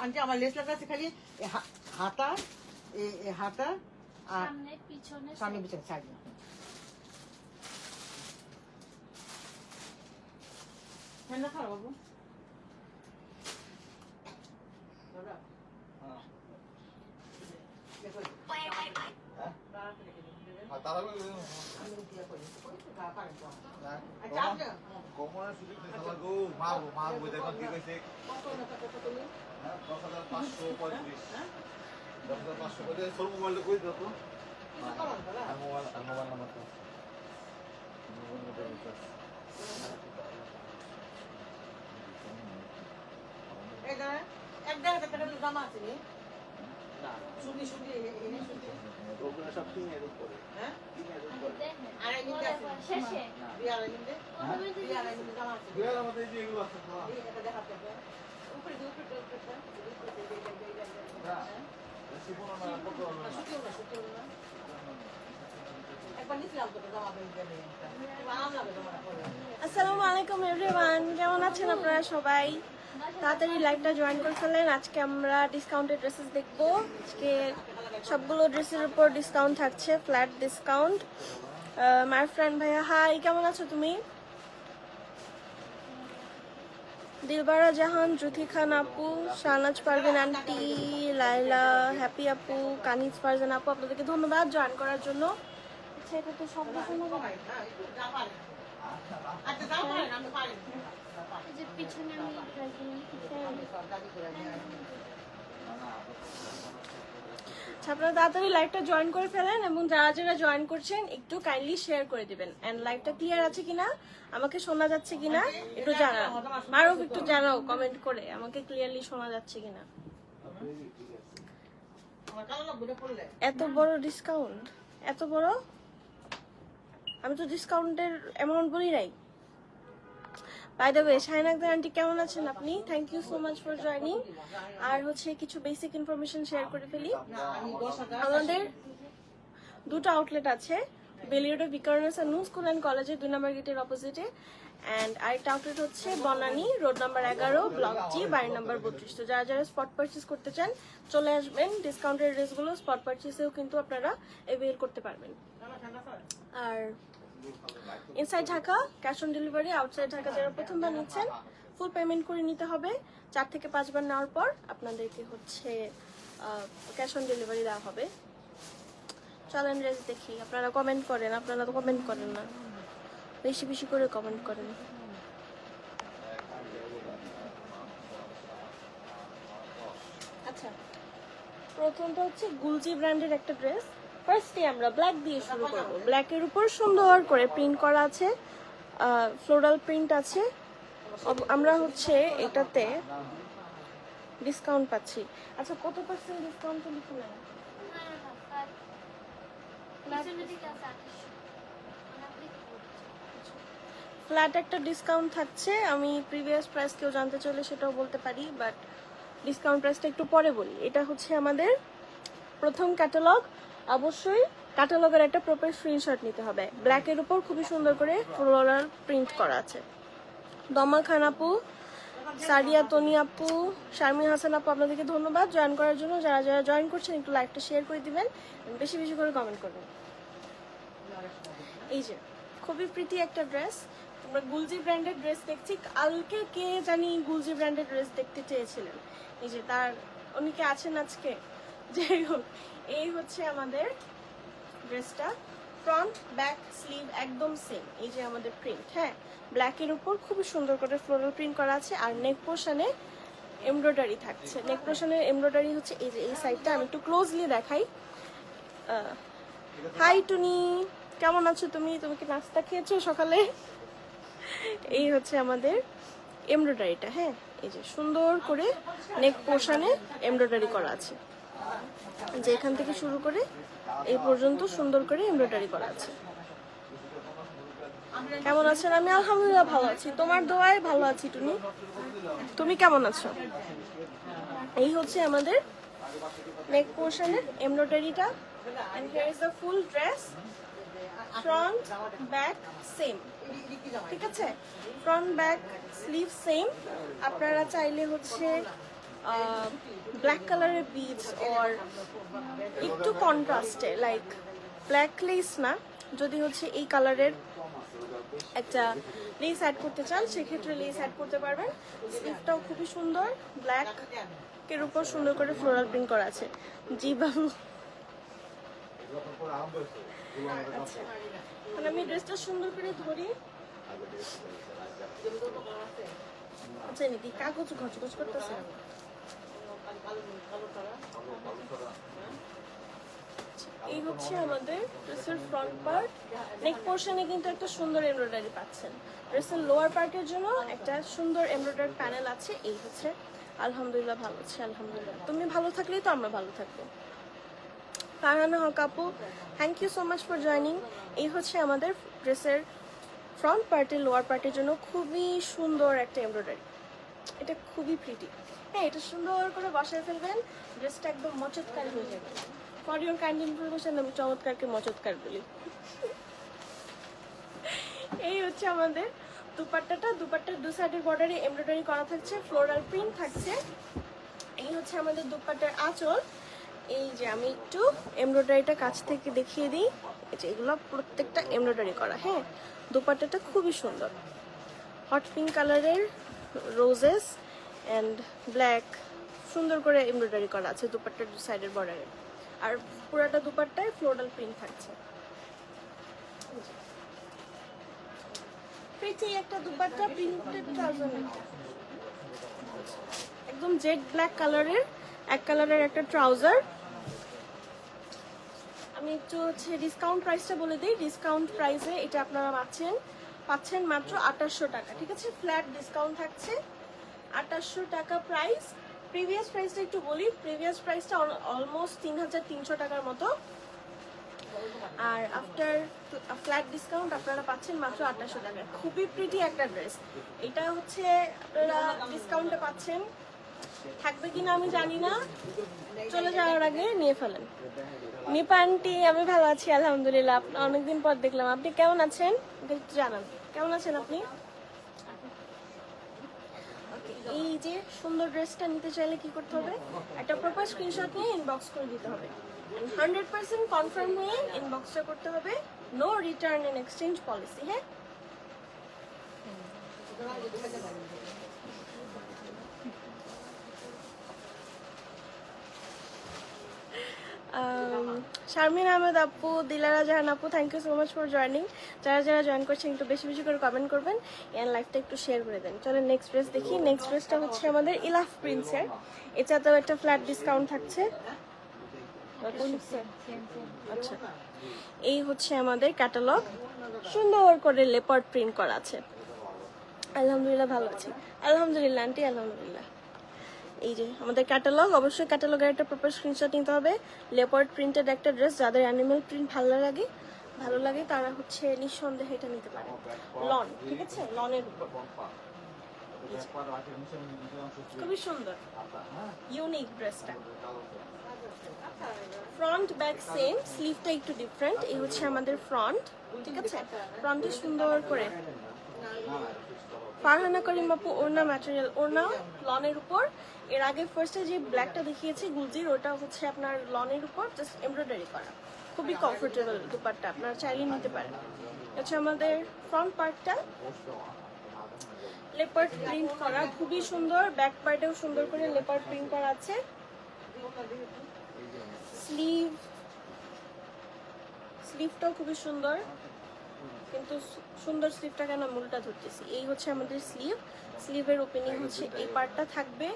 Aunty আমার less লাগা আছে খালি হাতা হাতা আর সামনে পিছনে সাইড ঠান্ডা খাও বাবু কোমরের সুযোগ দিতে গো মারবো দেখো কি কইছে 10,535 10,500 করে সর মোবাইলটা কই দাও তো আর মোবাইল নাম্বার তো একদম টাকা জমা আছে নি না শুনি এনে শুনি ওগুলো সব কিনে উপরে হ্যাঁ কিনে উপরে আর এই দিকে শেষে বিয়ার এই দিকে জমা আছে বিয়ার আমাদের যে এগুলো আছে না এটা দেখাতে হবে উপরে না শিবনা না কত না একবার নিছিলাম তো জমা করে দেবে আরাম লাগে জমা করে আসসালামু আলাইকুম এভরিওয়ান, কেমন আছেন আপনারা সবাই? তাড়াতাড়ি লাইভটা জয়েন করে ফেলেন। আজকে আমরা ডিসকাউন্টেড ড্রেসেস দেখবো। আজকে সবগুলো ড্রেসের উপর ডিসকাউন্ট থাকছে, ফ্ল্যাট ডিসকাউন্ট। মাই ফ্রেন্ড ভাইয়া, হাই, কেমন আছো তুমি? দিলবারা জাহান, জ্যোতি খান আপু, শাহনাজ পারভিন আন্টি, লাইলা, হ্যাপি আপু, কানিজ ফারজান আপু, আপনাদেরকে ধন্যবাদ জয়েন করার জন্য। আচ্ছা, এটা তো শব্দ শোনা যাবে। আপনারা তাড়াতাড়ি লাইভটা জয়েন করে ফেলেন এবং যারা যারা জয়েন করছেন একটু কাইন্ডলি শেয়ার করে দিবেন। এন্ড লাইভটা ক্লিয়ার আছে কিনা, আমাকে শোনা যাচ্ছে কিনা একটু জানাও। আরো একটু জানাও কমেন্ট করে আমাকে ক্লিয়ারলি শোনা যাচ্ছে কিনা। এত বড় ডিসকাউন্ট, এত বড়, আমি তো ডিসকাউন্টের অ্যামাউন্ট বলি নাই। By the way, Shahin Akhtar aunty কেমন আছেন আপনি? Thank you so much for joining. আর হচ্ছে কিছু বেসিক ইনফরমেশন শেয়ার করে ফেলি। আমাদের দুটো আউটলেট আছে, বেলিরোডে বিকারনেস আর নিউ স্কুল অ্যান্ড কলেজের 2 নম্বর গেটের অপোজিটে। অ্যান্ড আরেকটা আউটলেট হচ্ছে বনানী রোড নাম্বার 11 ব্লক জি 22 নম্বর 32। তো যারা যারা স্পট পারচেস করতে চান চলে আসবেন। ডিসকাউন্টের ড্রেসগুলো স্পট পারচেসেও কিন্তু আপনারা অ্যাভেল করতে পারবেন। আর inside Dhaka cash on delivery, outside Dhaka যারা প্রথমবার নিচ্ছেন ফুল পেমেন্ট করে নিতে হবে। 4 থেকে 5 বার নেওয়ার পর আপনাদেরকে হচ্ছে ক্যাশ অন ডেলিভারি দেওয়া হবে। চলেন ড্রেস দেখি। আপনারা কমেন্ট করেন, আপনারা তো কমেন্ট করেন না, বেশি বেশি করে কমেন্ট করেন। আচ্ছা, প্রথমটা হচ্ছে গুলজি ব্র্যান্ডের একটা ড্রেস। ফার্স্টে আমরা ব্ল্যাক দিয়ে শুরু করব। ব্ল্যাকের উপর সুন্দর করে প্রিন্ট করা আছে, ফ্লোরাল প্রিন্ট আছে। আমরা হচ্ছে এটাতে ডিসকাউন্ট পাচ্ছি। আচ্ছা, কত পার্সেন্ট ডিসকাউন্ট লিখে নেন? ফ্ল্যাট একটা ডিসকাউন্ট থাকছে। আমি প্রিভিয়াস প্রাইস কেউ জানতে চাইলে সেটাও বলতে পারি, বাট ডিসকাউন্ট প্রাইসটা একটু পরে বলি। এটা হচ্ছে আমাদের প্রথম ক্যাটালগ। অবশ্যই ক্যাটালগের একটা প্রপার স্ক্রিনশট নিতে হবে। ব্ল্যাকের উপর খুবই সুন্দর করে ফ্লোরাল প্রিন্ট করা আছে। দমা খান আপু, সারিয়া তনি আপু, শারমিন হাসান আপু, আপনাদেরকে ধন্যবাদ জয়েন করার জন্য। যারা যারা জয়েন করছেন একটু লাইভটা শেয়ার করে দিবেন, বেশি বেশি করে কমেন্ট করবেন। এই যে খুবই প্রীতি একটা ড্রেস। আমরা গুলজি ব্র্যান্ডের ড্রেস দেখছি। কালকে কে জানি গুলজি ব্র্যান্ডের ড্রেস দেখতে চেয়েছিলেন, এই যে তার অনেকে আছেন আজকে। যাই হোক, এই হচ্ছে আমাদের ড্রেসটা। ফ্রন্ট ব্যাক স্লিভ একদম সেম। এই যে আমাদের প্রিন্ট, হ্যাঁ, ব্ল্যাকের উপর খুবই সুন্দর করে ফ্লোরাল প্রিন্ট করা আছে। আর নেক পোর্শনে এমব্রয়ডারি থাকছে। নেক পোর্শনের এমব্রয়ডারি হচ্ছে এই যে এই সাইডটা। আমি একটু ক্লোজলি দেখাই। হাই টুনি, কেমন আছো তুমি? তুমি কি নাস্তা খেয়েছো সকালে? এই হচ্ছে আমাদের এমব্রয়ডারিটা, হ্যাঁ, এই যে সুন্দর করে নেক পোর্শনে এমব্রয়ডারি করা আছে। যে এখান থেকে শুরু করে এই পর্যন্ত সুন্দর করে এমব্রয়ডারি করা আছে। কেমন আছেন? আমি আলহামদুলিল্লাহ ভালো আছি, তোমার দোয়ায় ভালো আছি। তুমি কেমন আছো? এই হচ্ছে আমাদের নেক পোর্শনের এমব্রয়ডারিটা। And here is the full dress, front back same. ঠিক আছে, ফ্রন্ট ব্যাক স্লিভ সেম। আপনারা চাইলে হচ্ছে ব্ল্যাক কালারের বিডস অর একটু কন্ট্রাস্টে লাইক ব্ল্যাক লেস না, যদি হচ্ছে এই কালারের একটা লেস অ্যাড করতে চান সেক্ষেত্রে লেস অ্যাড করতে পারবেন। স্লিভটাও খুবই সুন্দর, ব্ল্যাক এর উপর সুন্দর করে ফ্লোরাল প্রিন্ট করা আছে। জি বাবু, আচ্ছা তাহলে আমি ড্রেসটা সুন্দর করে ধরি। আচ্ছা নাকি কাগজ ঘচঘচ করতেছে। এই হচ্ছে আমাদের ড্রেসের ফ্রন্ট পার্ট। নেক পোর্শনে কিন্তু একটা সুন্দর এমব্রয়ডারি পাচ্ছেন। ড্রেসের লোয়ার পার্টের জন্য একটা সুন্দর এমব্রয়ডারি প্যানেল আছে। এই হচ্ছে, আলহামদুলিল্লাহ ভালো আছে, আলহামদুলিল্লাহ। তুমি ভালো থাকলেই তো আমরা ভালো থাকবো। ফারহানা হক আপু, thank you so much for joining. এই হচ্ছে আমাদের ড্রেসের ফ্রন্ট পার্টের লোয়ার পার্টের জন্য খুবই সুন্দর একটা এমব্রয়ডারি। এটা খুবই প্রিটি। হ্যাঁ, এটা সুন্দর করে বসায় ফেলবেন, ড্রেসটা একদম মচৎকার হয়ে যাবে। ফর ইউর কাইন্ড ইনফরমেশন, আমি চমৎকারকে মচৎকার বলি। এই হচ্ছে আমাদের দুপাট্টাটা। দুপাট্টার দু সাইডের বর্ডারে এমব্রয়ডারি করা থাকছে, ফ্লোরাল প্রিন্ট থাকছে। এই হচ্ছে আমাদের দুপাট্টার আঁচল। এই যে আমি একটু এমব্রয়ডারিটা কাছ থেকে দেখিয়ে দিই। এই যে এগুলো প্রত্যেকটা এমব্রয়ডারি করা। হ্যাঁ, দুপাট্টাটা খুবই সুন্দর, হট পিঙ্ক কালারের রোজেস অ্যান্ড ব্ল্যাক সুন্দর করে এমব্রয়ডারি করা আছে দুপাট্টার দু সাইডের বর্ডারে। আর পুরাটা দুপাট্টায় ফ্লোরাল প্রিন্ট থাকছে। প্রিটি একটা দুপাট্টা, প্রিন্টেড ট্রাউজার, একদম জেড ব্ল্যাক কালারের এক কালারের একটা ট্রাউজার। আমি একটু হচ্ছে ডিসকাউন্ট প্রাইসটা বলে দিই। ডিসকাউন্ট প্রাইসে এটা আপনারা পাচ্ছেন মাত্র 2800 টাকা। ঠিক আছে, ফ্ল্যাট ডিসকাউন্ট থাকছে, 2800 টাকা প্রাইস। প্রিভিয়াস প্রাইসটা একটু বলি, প্রিভিয়াস প্রাইসটা অলমোস্ট 3300 টাকার মতো। আর আফটার ফ্ল্যাট ডিসকাউন্ট আপনারা পাচ্ছেন মাত্র 2800 টাকা। খুবই প্রিটি একটা ড্রেস। এটা হচ্ছে আপনারা ডিসকাউন্টে পাচ্ছেন, থাকবে কিনা আমি জানি না, চলে যাওয়ার আগে নিয়ে ফেলেন। নিপা আন্টি, আমি ভালো আছি আলহামদুলিল্লাহ। অনেকদিন পর দেখলাম, আপনি কেমন আছেন একটু জানান, কেমন আছেন আপনি? এই যে সুন্দর ড্রেসটা নিতে চাইলে কি করতে হবে, একটা প্রপার স্ক্রিনশট নিয়ে ইনবক্স করে দিতে হবে। 100% কনফার্ম হয়ে ইনবক্সটা করতে হবে। No return and exchange policy. হ্যাঁ, শারমিন আহমেদ আপু, দিলারা জাহান আপু, thank you so much for joining. যারা যারা জয়েন করছেন একটু বেশি বেশি করে কমেন্ট করবেন এন্ড লাইভটা একটু শেয়ার করে দেন। চলেন নেক্সট ড্রেস দেখি। নেক্সট ড্রেসটা হচ্ছে আমাদের ইলাফ প্রিন্সের। এটাতেও একটা ফ্ল্যাট ডিসকাউন্ট থাকছে। আচ্ছা, এই হচ্ছে আমাদের ক্যাটালগ, সুন্দর করে লেপার্ড প্রিন্ট করা আছে। আলহামদুলিল্লাহ ভালো আছি, আলহামদুলিল্লাহ আন্টি, আলহামদুলিল্লাহ। এই যে আমাদের ক্যাটালগ, অবশ্যই ক্যাটালগের একটা প্রপার স্ক্রিনশট নিতে হবে। লেপার্ড প্রিন্টেড একটা ড্রেস, যাদের অ্যানিমাল প্রিন্ট ভালো লাগে তারা হচ্ছে নিঃসন্দেহে এটা নিতে পারে। লন, ঠিক আছে, লনের উপর খুবই সুন্দর ইউনিক ড্রেসটা। ফ্রন্ট ব্যাক সেম, স্লিভটা একটু ডিফারেন্ট। এই হচ্ছে আমাদের ফ্রন্ট, ঠিক আছে, ফ্রন্টে সুন্দর করে। ফারহানা করিম আপু, ওড়না ম্যাটেরিয়াল, ওড়না লনের উপর। এর আগে ফার্স্টে যে ব্ল্যাকটা দেখিয়েছি গুলজির, ওটা হচ্ছে আপনার লনের উপর জাস্ট এমব্রয়ডারি করা, খুবই কমফোর্টেবল দুপাট্টা, আপনারা চাইলে নিতে পারেন। হচ্ছে আমাদের ফ্রন্ট পার্টটা লেপার্ড প্রিন্ট করা, খুবই সুন্দর। ব্যাক পার্টেও সুন্দর করে লেপার্ড প্রিন্ট করা আছে। স্লিভটাও খুবই সুন্দর, কিন্তু সুন্দর স্লিভটা কেন মূলটা ধরতেছি। এই হচ্ছে আমাদের স্লিভের ওপেনিং হচ্ছে এই পার্টটা থাকবে।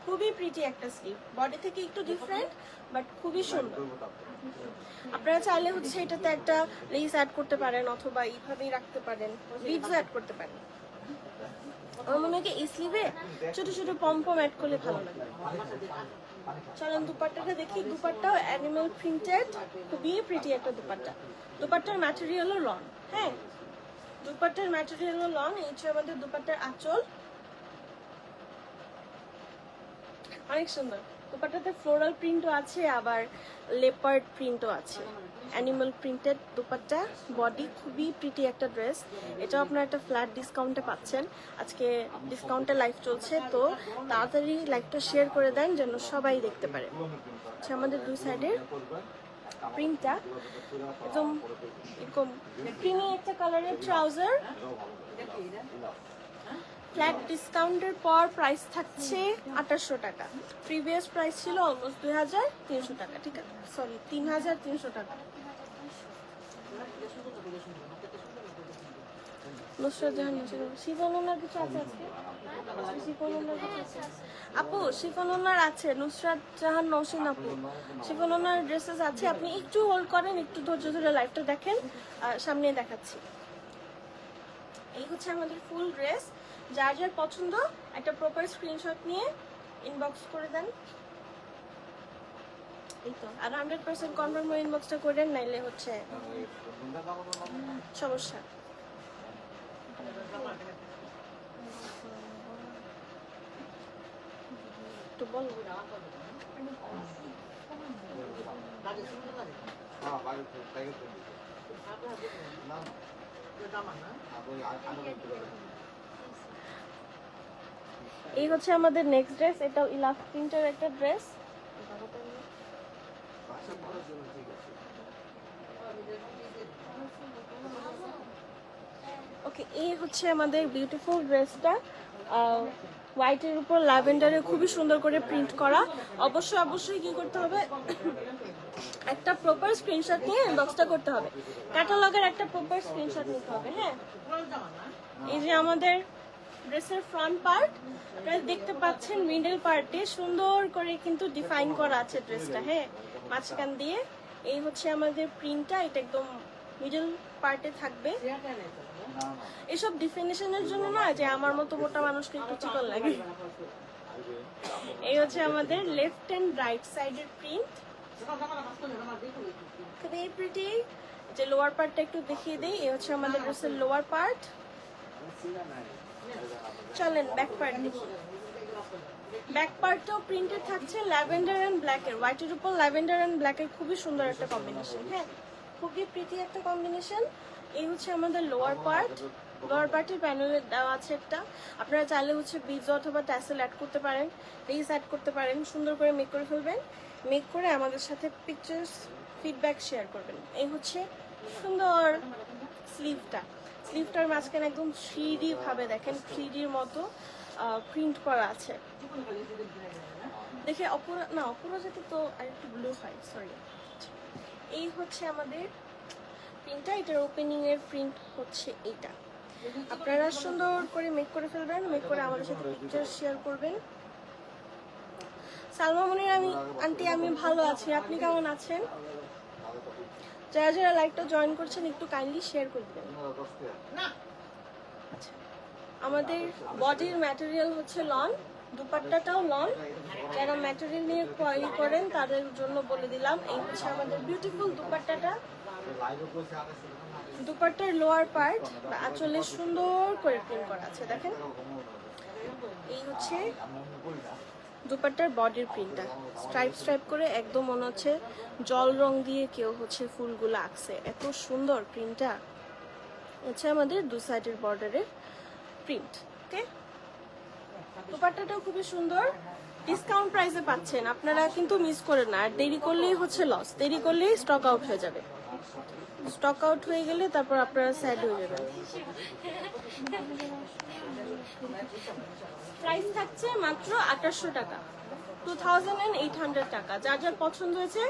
খুবই প্রিটি একটা স্লিভ, বডি থেকে একটু ডিফারেন্ট বাট খুবই সুন্দর। আপনারা চাইলে হচ্ছে এটাতে একটা লেস অ্যাড করতে পারেন অথবা এইভাবেই রাখতে পারেন, বিডস অ্যাড করতে পারেন। আমার মনে হয় এই স্লিভে ছোট ছোট পম অ্যাড করলে ভালো লাগে। চলেন দুপাট্টাটা দেখি। দুপাট্টাও অ্যানিমাল প্রিন্টেড, খুবই প্রিটি একটা দুপাট্টা। দুপাট্টার ম্যাটেরিয়ালও লন। হ্যাঁ, দুপাট্টার ম্যাটেরিয়ালও লন। এই হচ্ছে আমাদের দুপাট্টার আঁচল, অনেক সুন্দর। দুপাট্টাতে ফ্লোরাল প্রিন্টও আছে, আবার লেপার্ড প্রিন্টও আছে। অ্যানিমাল প্রিন্টেড দুপাট্টা, বডি, খুবই প্রিটি একটা ড্রেস। এটাও আপনার একটা ফ্ল্যাট ডিসকাউন্টে পাচ্ছেন। আজকে ডিসকাউন্টে লাইভ চলছে, তো তাড়াতাড়ি লাইভটা শেয়ার করে দেন যেন সবাই দেখতে পারে। আচ্ছা, আমাদের দুই সাইডের প্রিন্টটা একদম এরকম ক্রিমি একটা কালারের ট্রাউজার। ফ্ল্যাট ডিসকাউন্টের পর প্রাইস থাকছে 2800 টাকা। প্রিভিয়াস প্রাইস ছিল অলমোস্ট 2300 টাকা, ঠিক আছে, সরি 3300 টাকা। নুসরাত জাহান শিফন ওনার কিছু আছে আজকে? শিফন ওনার কিছু আছে আপু? শিফন ওনার আছে, নুসরাত জাহান নওশিন আপু শিফন ওনার ড্রেসেস আছে। আপনি একটু হোল্ড করেন, একটু ধৈর্য ধরে লাইভটা দেখেন, সামনে দেখাচ্ছি। এই হচ্ছে আমাদের ফুল ড্রেস। যার যার পছন্দ একটা প্রপার স্ক্রিনশট নিয়ে ইনবক্স করে দেন। এই তো, আর 100% কনফার্ম ইনবক্সটা করেন, নাইলে হচ্ছে সমস্যা। একটু বল। এই হচ্ছে আমাদের নেক্সট ড্রেস। এটাও ইলাফ প্রিন্টের একটা ড্রেস। ওকে, এই হচ্ছে আমাদের বিউটিফুল ড্রেসটা। হোয়াইটের উপর ল্যাভেন্ডারে খুবই সুন্দর করে প্রিন্ট করা। অবশ্যই কি করতে হবে, একটা প্রপার স্ক্রিনশট নিয়ে ইনবক্সটা করতে হবে। ক্যাটালগের একটা প্রপার স্ক্রিনশট নিতে হবে। হ্যাঁ, এই যে আমাদের ড্রেসের ফ্রন্ট পার্ট আপনারা দেখতে পাচ্ছেন, মিডল পার্টে সুন্দর করে কিন্তু ডিফাইন করা আছে ড্রেসটা। হ্যাঁ, মাঝখান দিয়ে এই হচ্ছে আমাদের প্রিন্টটা, এটা একদম মিডল পার্টে থাকবে। এসব ডিফিনিশনের জন্য না, যে আমার মতো মোটা মানুষকে একটু চিকন লাগে। এই হচ্ছে আমাদের লেফট এন্ড রাইট সাইডের প্রিন্ট, খুবই প্রিটি। যে লোয়ার পার্টটা একটু দেখিয়ে দিই, এই হচ্ছে আমাদের ড্রেসের লোয়ার পার্ট। চলেন ব্যাক পার্ট দেখি। ব্যাক পার্টটাও প্রিন্টেড থাকছে ল্যাভেন্ডার এন্ড ব্ল্যাকের, হোয়াইটের উপর ল্যাভেন্ডার এন্ড ব্ল্যাকের খুবই সুন্দর একটা কম্বিনেশন। হ্যাঁ, খুবই প্রিটি একটা কম্বিনেশন। এই হচ্ছে আমাদের লোয়ার পার্ট। লোয়ার পার্টের প্যানেলে দেওয়া আছে একটা, আপনারা চাইলে হচ্ছে বিজ অথবা ট্যাসেল অ্যাড করতে পারেন, লেস অ্যাড করতে পারেন। সুন্দর করে মেক করে ফেলবেন, মেক করে আমাদের সাথে পিকচার্স ফিডব্যাক শেয়ার করবেন। এই হচ্ছে সুন্দর স্লিভটা। স্লিভটার মাঝখানে একদম 3D ভাবে দেখেন, 3Dর মতো প্রিন্ট করা আছে। দেখে অপরাজিত তো আরেকটু ব্লু হয়, সরি। এই হচ্ছে আমাদের প্রিন্টটা, এটার ওপেনিং এর প্রিন্ট হচ্ছে এইটা। আপনারা সুন্দর করে মেক করে ফেলবেন, মেক করে আমাদের সাথে পিকচার শেয়ার করবেন। সালমা মুনির আন্টি, আমি ভালো আছি, আপনি কেমন আছেন? যারা যারা লাইভটা জয়েন করছেন একটু কাইন্ডলি শেয়ার করে দেবেন। আচ্ছা, আমাদের বডির ম্যাটেরিয়াল হচ্ছে লন, দুপাট্টাটাও লন। যারা ম্যাটেরিয়াল নিয়ে কোয়ারি করেন তাদের জন্য বলে দিলাম, এই হচ্ছে আমাদের বিউটিফুল দুপাট্টাটা। দুপাট্টার লোয়ার পার্ট আঁচলে সুন্দর করে প্রিন্ট করা আছে, দেখেন। এই হচ্ছে দুপাট্টার বডির প্রিন্টটা, স্ট্রাইপ করে একদম মনে হচ্ছে জল রং দিয়ে কেউ হচ্ছে ফুলগুলো আঁকছে, এত সুন্দর প্রিন্টটা। হচ্ছে আমাদের দু সাইডের বর্ডারের প্রিন্ট। ওকে, দুপাট্টাটাও খুবই সুন্দর, ডিসকাউন্ট প্রাইসে পাচ্ছেন, আপনারা কিন্তু মিস করেন না। আর দেরি করলেই হচ্ছে লস, দেরি করলেই স্টক আউট হয়ে যাবে। স্টক আউট হয়ে গেলে তারপর আপনারা স্যাড হয়ে যাবেন। প্রাইস থাকছে মাত্র 2800 টাকা, 2800 টাকা। যার যার পছন্দ হয়েছে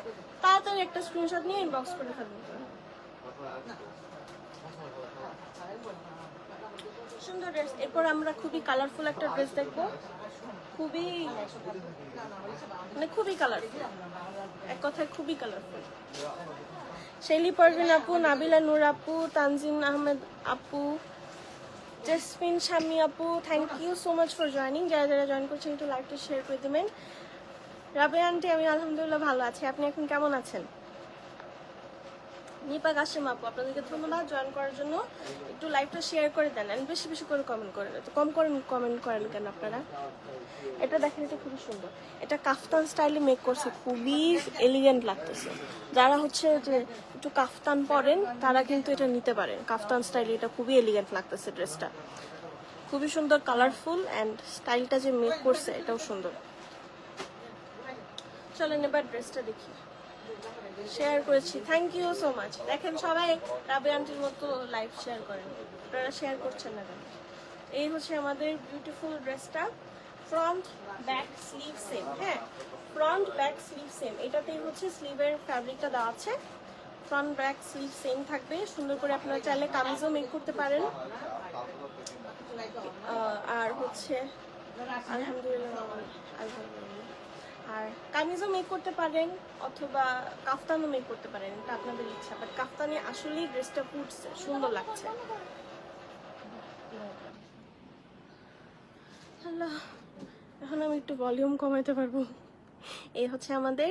তাড়াতাড়ি একটা স্ক্রিনশট নিয়ে ইনবক্স করে ফেলুন। সুন্দর ড্রেস। এরপর আমরা খুবই কালারফুল একটা ড্রেস দেখবো, খুবই কালারফুল, এক কথায় খুবই কালারফুল। শেলি পারভিন আপু, নাবিলা নূর আপু, তানজিন আহমেদ আপু, জেসমিন শামি আপু, thank you so much for joining. যারা যারা জয়েন করছেন একটু লাইভটা শেয়ার করে দেবেন। রাবেয়া আন্টি, আমি আলহামদুলিল্লাহ ভালো আছি, আপনি এখন কেমন আছেন? নিপা কাশিম আপু, আপনাদেরকে ধন্যবাদ জয়েন করার জন্য। একটু লাইভটা শেয়ার করে দেন, বেশি বেশি করে কমেন্ট করেন। তো কমেন্ট করেন কেন আপনারা? এটা দেখেন, এটা খুবই সুন্দর। এটা কাফতান স্টাইলে মেক করছে, খুবই এলিগেন্ট লাগতেছে। যারা হচ্ছে যে একটু কাফতান পরেন তারা কিন্তু এটা নিতে পারেন। কাফতান স্টাইলে এটা খুবই এলিগেন্ট লাগতেছে। ড্রেসটা খুবই সুন্দর, কালারফুল, অ্যান্ড স্টাইলটা যে মেক করছে এটাও সুন্দর। চলেন এবার ড্রেসটা দেখি। শেয়ার করেছি, থ্যাংক ইউ সো মাচ। দেখেন সবাই রাবি আন্টির মতো লাইভ শেয়ার করেন, আপনারা শেয়ার করছেন না কেন? এই হচ্ছে আমাদের বিউটিফুল ড্রেসটা, ফ্রন্ট ব্যাক স্লিভ সেম। হ্যাঁ, ফ্রন্ট ব্যাক স্লিভ সেম। এটাতেই হচ্ছে স্লিভের ফ্যাব্রিকটা দেওয়া আছে। ফ্রন্ট ব্যাক স্লিভ সেম থাকবে, সুন্দর করে আপনারা চাইলে কামিজও মেক করতে পারেন। আর হচ্ছে আলহামদুলিল্লাহ, আর কামিজও মেক করতে পারেন অথবা কাফতানও মেক করতে পারেন, এটা আপনাদের ইচ্ছা। বাট কাফতানে আসলেই ড্রেসটা ফুটছে, সুন্দর লাগছে। হ্যালো, এখন আমি একটু ভলিউম কমাইতে পারবো। এই হচ্ছে আমাদের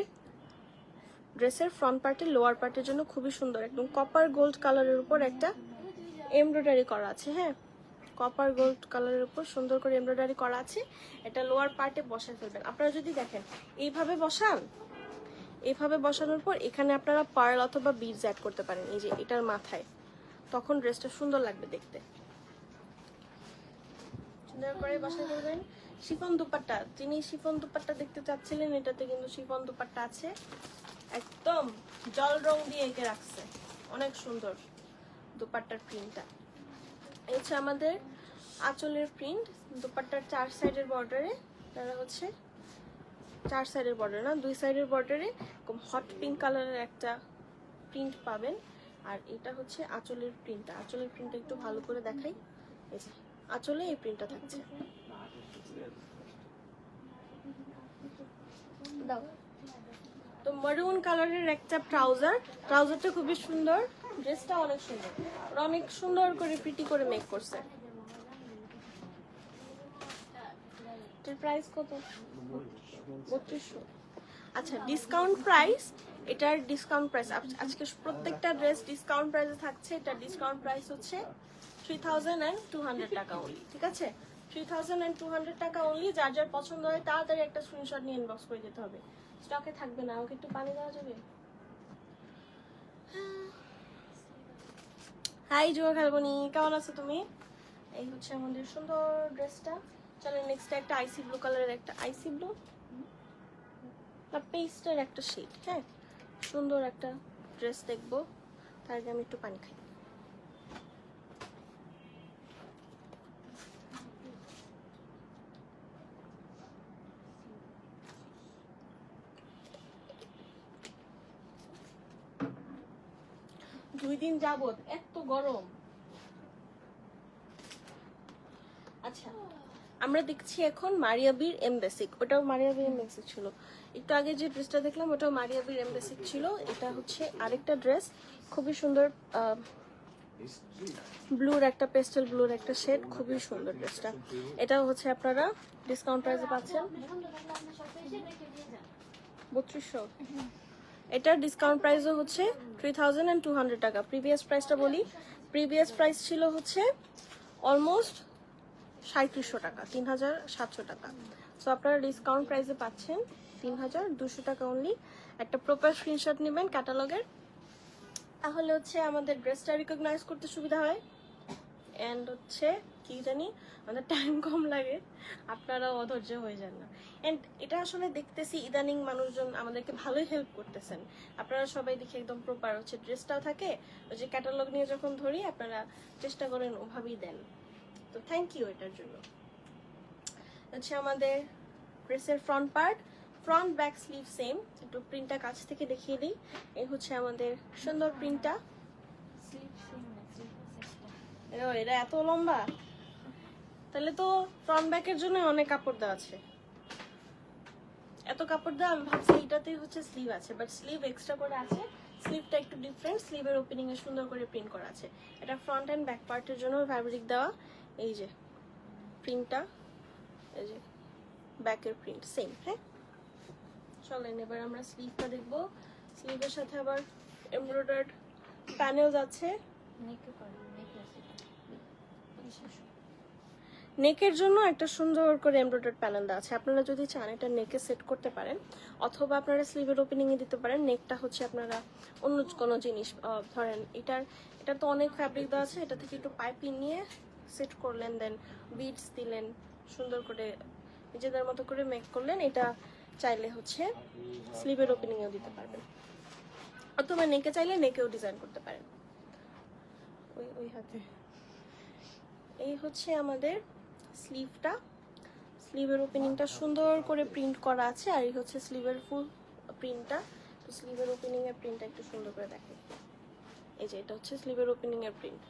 ড্রেসের ফ্রন্ট পার্টের, লোয়ার পার্টের জন্য খুবই সুন্দর, একদম কপার গোল্ড কালারের উপর একটা এমব্রয়ডারি করা আছে। হ্যাঁ, কপার গোল্ড কালারের উপর সুন্দর করে এমব্রয়ডারি করা আছে। এটা লোয়ার পার্টে বসায় ফেলবেন। আপনারা যদি দেখেন এইভাবে বসান, এইভাবে বসানোর পর এখানে আপনারা পার্ল অথবা বিডস অ্যাড করতে পারেন, এই যে এটার মাথায়, তখন ড্রেসটা সুন্দর লাগবে দেখতে। সুন্দর করে বসায় ফেলবেন। শিফন দুপাট্টা, যিনি শিফন দুপাট্টা দেখতে চাচ্ছিলেন, এটাতে কিন্তু শিফন দুপাট্টা আছে, একদম জল রং দিয়ে এঁকে রাখছে, অনেক সুন্দর দুপাট্টার প্রিন্টটা। এই হচ্ছে আমাদের আঁচলের প্রিন্ট, দুপাট্টার 4 সাইডের বর্ডারে, তারা হচ্ছে 4 সাইডের বর্ডার না, 2 সাইডের বর্ডারে এরকম হট পিঙ্ক কালারের একটা প্রিন্ট পাবেন। আর এটা হচ্ছে আঁচলের প্রিন্টটা। আঁচলের প্রিন্টটা একটু ভালো করে দেখাই, এই যে আঁচলে এই প্রিন্টটা থাকছে। দাও তো মারুন কালারের একটা ট্রাউজার, ট্রাউজারটা খুবই সুন্দর, ড্রেসটা অনেক সুন্দর, ওরা অনেক সুন্দর করে প্রিটি করে মেক করছে। এটার প্রাইস কত? 3200। আচ্ছা, ডিসকাউন্ট প্রাইস, এটার ডিসকাউন্ট প্রাইস আজকে প্রত্যেকটা ড্রেস ডিসকাউন্ট প্রাইসে থাকছে। এটার ডিসকাউন্ট প্রাইস হচ্ছে 3200 টাকা অনলি। ঠিক আছে, 3200 টাকা অনলি। যার যার পছন্দ হয় তাড়াতাড়ি একটা স্ক্রিনশট নিয়ে ইনবক্স করে যেতে হবে, স্টকে থাকবে না। ওকে একটু পানি দেওয়া যাবে? হাই জুয়া খেলবনি, কেমন আছো তুমি? এই হচ্ছে আমাদের সুন্দর ড্রেসটা। চলো নেক্সট একটা আইসি ব্লু কালারের, একটা আইসি ব্লু না পেস্টের একটা শেড। হ্যাঁ, সুন্দর একটা ড্রেস দেখবো, তার আগে আমি একটু পানি খাই। দুই দিন যাবত এত গরম। আচ্ছা, আমরা দেখছি এখন মারিয়াবির এম বেসিক, ওটাও মারিয়াবির এম বেসিক ছিল। একটু আগে যে ড্রেসটা দেখলাম ওটাও মারিয়াবির এম বেসিক ছিল। এটা হচ্ছে আরেকটা ড্রেস, খুবই সুন্দর, ব্লুর একটা পেস্টেল ব্লুর একটা শেড, খুবই সুন্দর ড্রেসটা। এটাও হচ্ছে আপনারা ডিসকাউন্ট প্রাইসে পাচ্ছেন 3200। এটার ডিসকাউন্ট প্রাইসও হচ্ছে 3200 টাকা। প্রিভিয়াস প্রাইসটা বলি, প্রিভিয়াস প্রাইস ছিল হচ্ছে অলমোস্ট 3700 টাকা, 3700 টাকা। সো আপনারা ডিসকাউন্ট প্রাইসে পাচ্ছেন 3200 টাকা অনলি। একটা প্রপার স্ক্রিনশট নেবেন ক্যাটালগের, তাহলে হচ্ছে আমাদের ড্রেসটা রিকগনাইজ করতে সুবিধা হয়। অ্যান্ড হচ্ছে কি জানি, আমাদের টাইম কম লাগে, আপনারাও অধৈর্য হয়ে যান না। অ্যান্ড এটা আসলে দেখতেছি ইদানিং মানুষজন আমাদেরকে ভালোই হেল্প করতেছেন। আপনারা সবাই দেখি একদম প্রপার হচ্ছে ড্রেসটাও থাকে, ওই যে ক্যাটালগ নিয়ে যখন ধরি আপনারা চেষ্টা করেন ওভাবেই দেন, তো থ্যাংক ইউ এটার জন্য। হচ্ছে আমাদের ড্রেসের front part, front back sleeve same. একটু প্রিন্টটা কাছ থেকে দেখিয়ে দিই। এই হচ্ছে আমাদের সুন্দর প্রিন্টটা। এটা এত লম্বা, তাহলে তো ফ্রন্ট ব্যাকের জন্য অনেক কাপড় দেওয়া আছে। এত কাপড় দেওয়া, আমি ভাবছি এটাতেই হচ্ছে স্লিভ আছে, বাট স্লিভ এক্সট্রা করে আছে। স্লিভটা একটু ডিফারেন্ট, স্লিভের ওপেনিং এ সুন্দর করে প্রিন্ট করা আছে। এটা ফ্রন্ট এন্ড ব্যাক পার্টের জন্য ফ্যাব্রিক দেওয়া। এই যে প্রিন্টটা, এই যে ব্যাকের প্রিন্ট সেম। হ্যাঁ, চলেন এবার আমরা স্লিভটা দেখবো। স্লিভের সাথে আবার এমব্রয়ডার্ড প্যানেলস আছে। নেকের জন্য একটা সুন্দর করে এমব্রয়ডারি প্যানেল দেওয়া আছে। আপনারা যদি চান এটা নেকে সেট করতে পারেন, অথবা আপনারা স্লিভের ওপেনিংয়ে দিতে পারেন। নেকটা হচ্ছে আপনারা অন্য কোনো জিনিস ধরেন এটা তো অনেক ফ্যাব্রিক দেওয়া আছে, এটা থেকে একটু পাইপিং নিয়ে সেট করলেন, দেন বিডস দিলেন, সুন্দর করে নিজেদের মতো করে মেক করলেন। এটা চাইলে হচ্ছে স্লিভের ওপেনিংয়েও দিতে পারবেন, অথবা নেকে চাইলে নেকেও ডিজাইন করতে পারেন। ওই হাতে এই হচ্ছে আমাদের স্লিভটা। স্লিভের ওপেনিংটা সুন্দর করে প্রিন্ট করা আছে, আর এই হচ্ছে স্লিভের ফুল প্রিন্টটা। তো স্লিভের ওপেনিং এর প্রিন্টটা একটু সুন্দর করে দেখেন। এই যে এটা হচ্ছে স্লিভের ওপেনিং এর প্রিন্ট।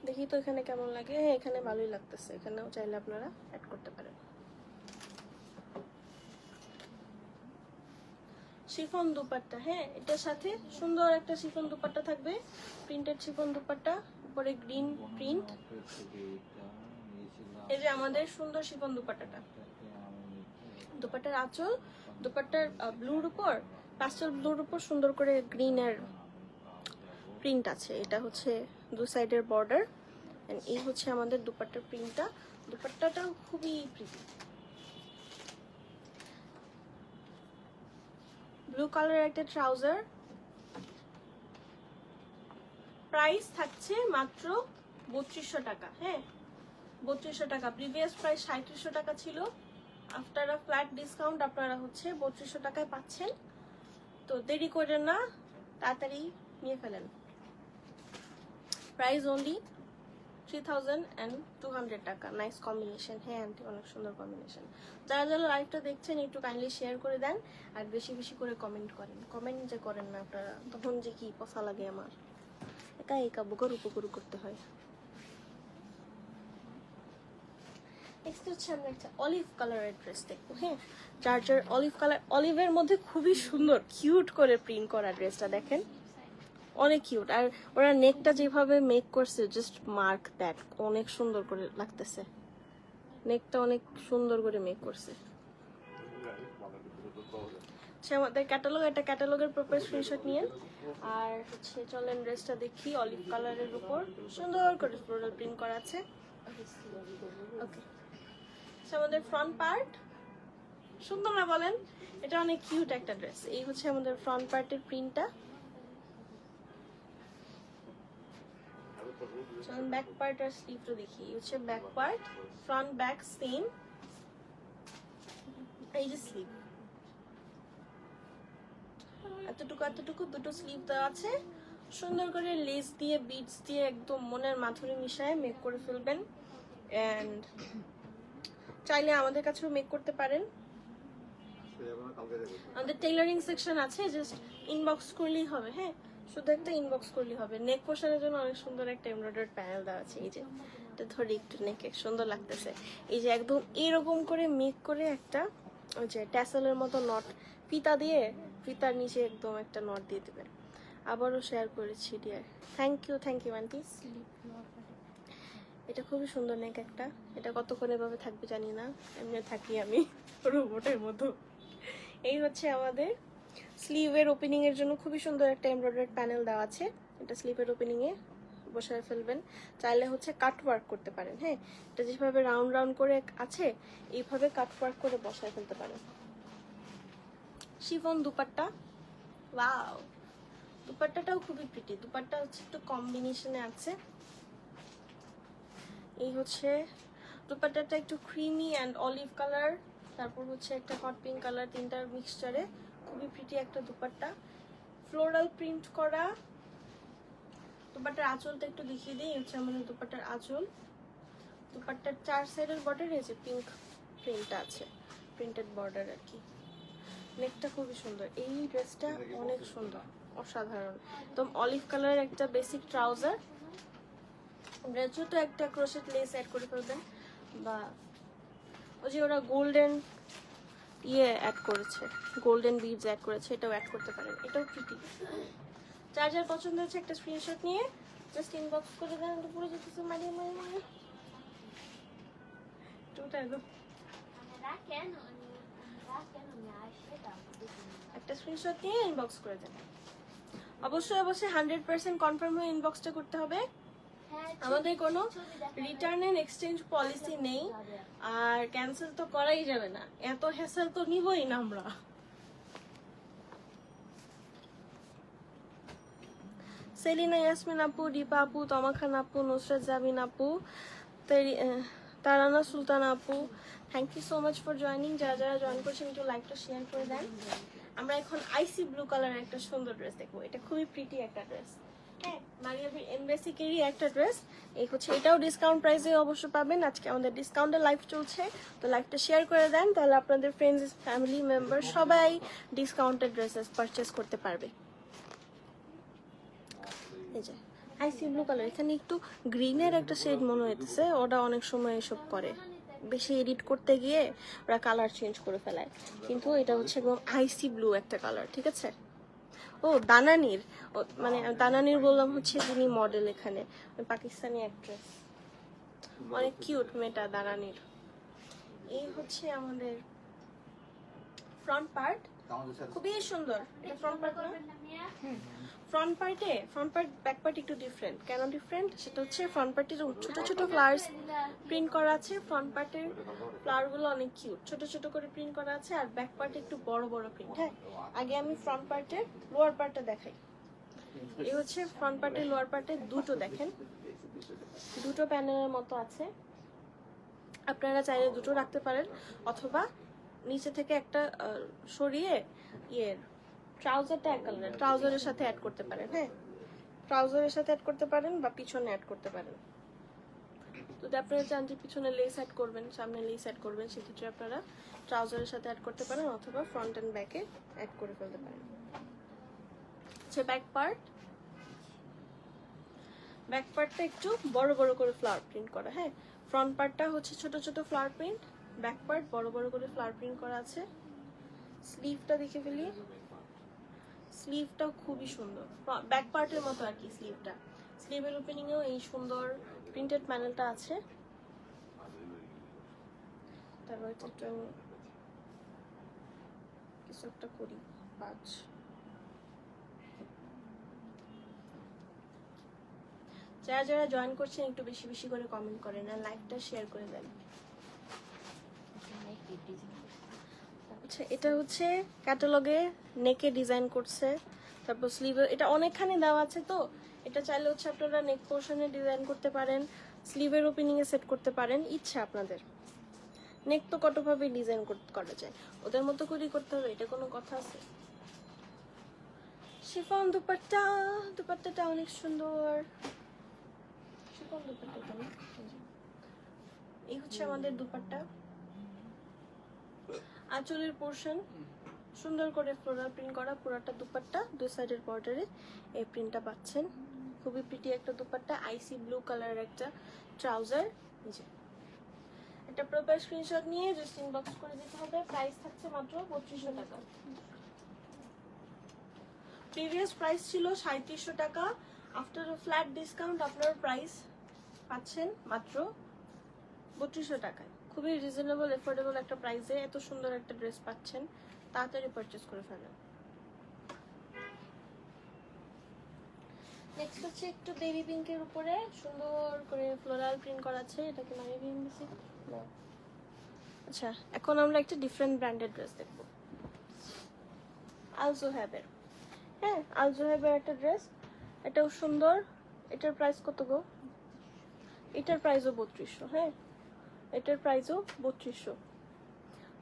দেখি তো এখানে কেমন লাগে। হ্যাঁ, এখানে ভালোই লাগতেছে, এখানেও চাইলে আপনারা অ্যাড করতে পারেন। শিফন দুপাট্টা, হ্যাঁ এটার সাথে সুন্দর একটা শিফন দুপাট্টা থাকবে, প্রিন্টেড শিফন দুপাট্টা, উপরে গ্রিন প্রিন্ট। এই যে আমাদের সুন্দর শিফন দুপাট্টাটা, দুপাট্টার আঁচল, দুপাট্টার ব্লুর উপর, পাস্টেল ব্লুর উপর সুন্দর করে গ্রিনের প্রিন্ট আছে। এটা হচ্ছে দু সাইডের বর্ডার, এন্ড এই হচ্ছে আমাদের দুপাট্টার প্রিন্টটা। দুপাট্টাটাও খুবই প্রিটি। ব্লু কালারের একটা ট্রাউজার, প্রাইস থাকছে মাত্র 3200 টাকা। হ্যাঁ 3200 টাকা, প্রিভিয়াস প্রাইস 3700 টাকা ছিল। আফটার আ ফ্ল্যাট ডিসকাউন্ট আপনারা হচ্ছে 3200 টাকায় পাচ্ছেন। তো দেরি করেন না, তাড়াতাড়ি নিয়ে ফেলেন। প্রাইস অনলি 3200 টাকা। Nice combination. হ্যাঁ আন্টি, অনেক সুন্দর কম্বিনেশন। যারা যারা লাইভটা দেখছেন একটু কাইন্ডলি শেয়ার করে দেন, আর বেশি বেশি করে কমেন্ট করেন। কমেন্ট যে করেন না আপনারা, তখন যে কি পসা লাগে আমার, একা একা বুকরু পুকুরু করতে হয়। নেক্সট হচ্ছে আমরা একটা অলিভ কালারের ড্রেস দেখবো। হ্যাঁ, যার অলিভ কালার, অলিভের মধ্যে খুবই সুন্দর কিউট করে প্রিন্ট করা ড্রেসটা দেখেন, অনেক কিউট। আর ওরা নেকটা যেভাবে মেক করছে, জাস্ট মার্ক দ্যাট, অনেক সুন্দর করে লাগতেছে। নেকটা অনেক সুন্দর করে মেক করছে। সে আমাদের ক্যাটালগ, একটা ক্যাটালগের প্রপার স্ক্রিনশট নিয়ে। আর হচ্ছে চলেন ড্রেসটা দেখি। অলিভ কালারের উপর সুন্দর করে ফ্লোরাল প্রিন্ট করা আছে। ওকে, আমাদের ফ্রন্ট পার্ট সুন্দর না বলেন? এটা অনেক কিউট একটা ড্রেস। এই হচ্ছে আমাদের ফ্রন্ট পার্টের প্রিন্টটা। ব্যাক পার্ট আর স্লিভটা দেখি। হচ্ছে back part, front back same. এই যে স্লিভ, এতটুকু এতটুকু দুটো স্লিভ দেওয়া আছে। সুন্দর করে লেস দিয়ে বিটস দিয়ে একদম মনের মাধুরী মিশায় মেক করে ফেলবেন। এন্ড চাইলে আমাদের কাছেও মেক করতে পারেন। আমাদের টেইলারিং সেকশন আছে, জাস্ট ইনবক্স করলেই হবে। হ্যাঁ, শুধু একটা ইনবক্স করলেই হবে। নেক পোশাকের জন্য অনেক সুন্দর একটা এমব্রয়ডারি প্যানেল দেওয়া আছে। এই যে এটা ধরে একটু নেকে সুন্দর লাগতেছে। এই যে একদম এরকম করে মেক করে একটা ওই যে ট্যাসেলের মতো নট ফিতা দিয়ে, ফিতার নিচে একদম একটা নট দিয়ে দেবেন। আবারও শেয়ার করেছি ডিয়ার। Thank you aunty. এটা খুবই সুন্দর নেক একটা। এটা কতক্ষণ এভাবে থাকবে জানি না, এমনি থাকি আমি রোবটের মতো। এই হচ্ছে আমাদের স্লিভের ওপেনিং এর জন্য খুবই সুন্দর একটা এমব্রয়ডারি প্যানেল দেওয়া আছে। এটা স্লিভের ওপেনিং এ বসায় ফেলবেন। চাইলে হচ্ছে কাট ওয়ার্ক করতে পারেন। হ্যাঁ, এটা যেভাবে রাউন্ড রাউন্ড করে আছে, এইভাবে কাট ওয়ার্ক করে বসায় ফেলতে পারেন। শিফন দুপাট্টা, ওয়াও, দুপাট্টাটাও খুবই প্রিটি। দুপাট্টা হচ্ছে একটু কম্বিনেশনে আছে। এই হচ্ছে দুপাট্টাটা একটু ক্রিমি অ্যান্ড অলিভ কালার, তারপর হচ্ছে একটা হট পিঙ্ক কালার, তিনটার মিক্সচারে খুবই প্রিটি একটা দুপাট্টা। ফ্লোরাল প্রিন্ট করা। দুপাট্টার আঁচলটা একটু দেখিয়ে দিই। হচ্ছে আমাদের দুপাট্টার আঁচল। দুপাট্টার চার সাইডের বর্ডারে যে পিঙ্ক প্রিন্টটা আছে, প্রিন্টেড বর্ডার আর কি। নেকটা খুবই সুন্দর। এই ড্রেসটা অনেক সুন্দর, অসাধারণ। একদম অলিভ কালারের একটা বেসিক ট্রাউজার, ড্রেসও তো একটা ক্রোশেট লেস অ্যাড করে ফেলবেন, বা ওই যে ওরা গোল্ডেন অ্যাড করেছে, গোল্ডেন বিডস অ্যাড করেছে, এটাও অ্যাড করতে পারেন। এটাও প্রিটি। যার যার পছন্দ হচ্ছে একটা স্ক্রিনশট নিয়ে জাস্ট ইনবক্স করে দেন। পুরো যেতেছে মারিয়ে মারিয়ে মারিয়ে টুটা একদম একটা স্ক্রিনশট নিয়ে ইনবক্স করে দেন। অবশ্যই 100% কনফার্ম হয়ে ইনবক্সটা করতে হবে। আমাদের কোনো রিটার্ন এন্ড এক্সচেঞ্জ পলিসি নেই, আর ক্যান্সেল তো করাই যাবে না, এত হ্যাসেল তো নিবই না আমরা। সেলিনা ইয়াসমিন আপু, দীপা আপু, তমা খান আপু, নুসরাত জামিন আপু, তারানা সুলতান আপু, thank you so much for joining. যারা যারা জয়েন করছেন একটু লাইকটা শেয়ার করে দেন। আমরা এখন আইসি ব্লু কালারের একটা সুন্দর ড্রেস দেখবো, এটা খুবই প্রিটি একটা ড্রেস। হ্যাঁ, মারিয়া বি এমবেসিকেরই একটা ড্রেস। এই হচ্ছে, এটাও ডিসকাউন্ট প্রাইসে অবশ্য পাবেন। আজকে আমাদের ডিসকাউন্টের লাইভ চলছে, তো লাইভটা শেয়ার করে দেন, তাহলে আপনাদের ফ্রেন্ডস ফ্যামিলি মেম্বার সবাই ডিসকাউন্টেড ড্রেসেস পারচেস করতে পারবে। এই যে আইসি ব্লু কালার, এখানে একটু গ্রিনের একটা শেড মনে হইতেছে, ওরা অনেক সময় এসব করে, বেশি এডিট করতে গিয়ে ওরা কালার চেঞ্জ করে ফেলায়, কিন্তু এটা হচ্ছে একদম আইসি ব্লু একটা কালার, ঠিক আছে। ও দানানির, মানে দানানির বললাম হচ্ছে যিনি মডেল, এখানে পাকিস্তানি অ্যাক্ট্রেস, অনেক কিউট মেয়েটা দানানির। এই হচ্ছে আমাদের ফ্রন্ট পার্ট, খুবই সুন্দর। এটা ফ্রন্ট পার্ট না, ফ্রন্ট পার্ট ব্যাক পার্ট একটু ডিফারেন্ট। কেন ডিফারেন্ট সেটা হচ্ছে, ফ্রন্ট পার্টে ছোট ছোট ফ্লাওয়ার্স প্রিন্ট করা আছে, ফ্রন্ট পার্টের ফ্লাওয়ার গুলো অনেক কিউট, ছোট ছোট করে প্রিন্ট করা আছে, আর ব্যাক পার্টে একটু বড় বড় প্রিন্ট। হ্যাঁ, আগে আমি ফ্রন্ট পার্টের লোয়ার পার্টটা দেখাই। এই হচ্ছে ফ্রন্ট পার্টের লোয়ার পার্টে দুটো, দেখেন দুটো প্যানেলের মতো আছে, আপনারা চাইলে দুটো রাখতে পারেন, অথবা নিচে থেকে একটা সরিয়ে ইয়ের ট্রাউজারটা এক কালারের, ট্রাউজারের সাথে অ্যাড করতে পারেন। হ্যাঁ, ট্রাউজারের সাথে অ্যাড করতে পারেন বা পিছনে অ্যাড করতে পারেন। যদি আপনারা চান যে পিছনে লেস অ্যাড করবেন, সামনে লেস অ্যাড করবেন, সেক্ষেত্রে আপনারা ট্রাউজারের সাথে অ্যাড করতে পারেন, অথবা ফ্রন্ট অ্যান্ড ব্যাকে অ্যাড করে ফেলতে পারেন। আচ্ছা, ব্যাক পার্টটা একটু বড় বড় করে ফ্লাওয়ার প্রিন্ট করা। হ্যাঁ, ফ্রন্ট পার্টটা হচ্ছে ছোট ছোট ফ্লাওয়ার প্রিন্ট, ব্যাক পার্ট বড় বড় করে ফ্লাওয়ার প্রিন্ট করা আছে। স্লিভটা দেখে ফেলি, স্লিভটাও খুবই সুন্দর, ব্যাক পার্টের মতো আর কি স্লিভটা। স্লিভের ওপেনিংয়েও এই সুন্দর প্রিন্টেড প্যানেলটা আছে। তারপর একটু আমি কিছু একটা করি, যারা যারা জয়েন করছেন একটু বেশি বেশি করে কমেন্ট করেন আর লাইভটা শেয়ার করে দেন। আচ্ছা, এটা হচ্ছে ক্যাটালগে নেকে ডিজাইন করছে, তারপর স্লিভে এটা অনেকখানি দেওয়া আছে, তো এটা চাইলে হচ্ছে আপনারা নেক পোর্শনে ডিজাইন করতে পারেন, স্লিভের ওপেনিং এ সেট করতে পারেন, ইচ্ছা আপনাদের। নেক তো কতভাবে ডিজাইন করা যায়, ওদের মতো করেই করতে হবে, এটা কোনো কথা আছে। শিফন দুপাট্টাটা অনেক সুন্দর, শিফন দুপাট্টাটা। এই হচ্ছে আমাদের দুপাট্টা, আঁচলের পোর্শন সুন্দর করে ফ্লোরাল প্রিন্ট করা, পুরোটা দুপাট্টা, দুই সাইডের বর্ডারে এই প্রিন্টটা পাচ্ছেন। খুবই প্রিটি একটা দুপাট্টা, আইসি ব্লু কালারের একটা ট্রাউজার। একটা প্রপার স্ক্রিনশট নিয়ে জাস্ট ইনবক্স করে দিতে হবে। প্রাইস থাকছে মাত্র 3200 টাকা। প্রিভিয়াস প্রাইস ছিল 3700 টাকা, আফটার আ ফ্ল্যাট ডিসকাউন্ট আপনার প্রাইস পাচ্ছেন মাত্র 3200 টাকায়। খুবই রিজনেবল এফোর্ডেবল একটা প্রাইসে এত সুন্দর একটা ড্রেস পাচ্ছেন, তাড়াতাড়ি পারচেজ করে ফেলেন। নেক্সট হচ্ছে একটু বেবি পিঙ্কের উপরে সুন্দর করে ফ্লোরাল প্রিন্ট করা আছে, এটাকে মানে বেসিক না। আচ্ছা, এখন আমরা একটা ডিফারেন্ট ব্র্যান্ডেড ড্রেস দেখব, আলজোহাবের। হ্যাঁ, আলজোহাবের একটা ড্রেস, এটাও সুন্দর। এটার প্রাইস কত গো? এটার প্রাইসও 3200। হ্যাঁ, এটার প্রাইসও 3200।